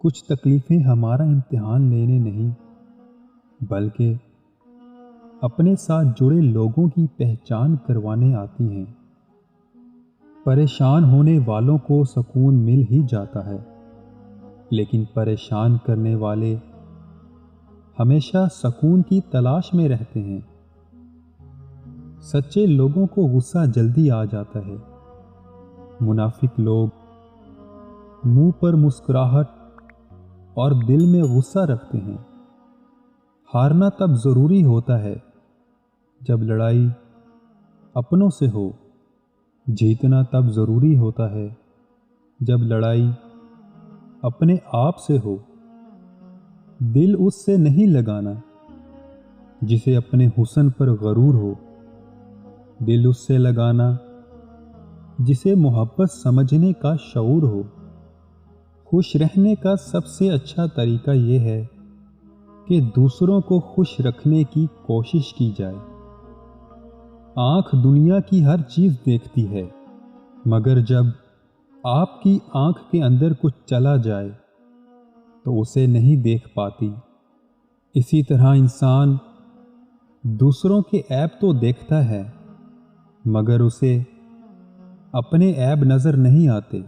کچھ تکلیفیں ہمارا امتحان لینے نہیں بلکہ اپنے ساتھ جڑے لوگوں کی پہچان کروانے آتی ہیں۔ پریشان ہونے والوں کو سکون مل ہی جاتا ہے، لیکن پریشان کرنے والے ہمیشہ سکون کی تلاش میں رہتے ہیں۔ سچے لوگوں کو غصہ جلدی آ جاتا ہے، منافق لوگ منہ پر مسکراہٹ اور دل میں غصہ رکھتے ہیں۔ ہارنا تب ضروری ہوتا ہے جب لڑائی اپنوں سے ہو، جیتنا تب ضروری ہوتا ہے جب لڑائی اپنے آپ سے ہو۔ دل اس سے نہیں لگانا جسے اپنے حسن پر غرور ہو، دل اس سے لگانا جسے محبت سمجھنے کا شعور ہو۔ خوش رہنے کا سب سے اچھا طریقہ یہ ہے کہ دوسروں کو خوش رکھنے کی کوشش کی جائے۔ آنکھ دنیا کی ہر چیز دیکھتی ہے، مگر جب آپ کی آنکھ کے اندر کچھ چلا جائے تو اسے نہیں دیکھ پاتی۔ اسی طرح انسان دوسروں کے عیب تو دیکھتا ہے، مگر اسے اپنے عیب نظر نہیں آتے۔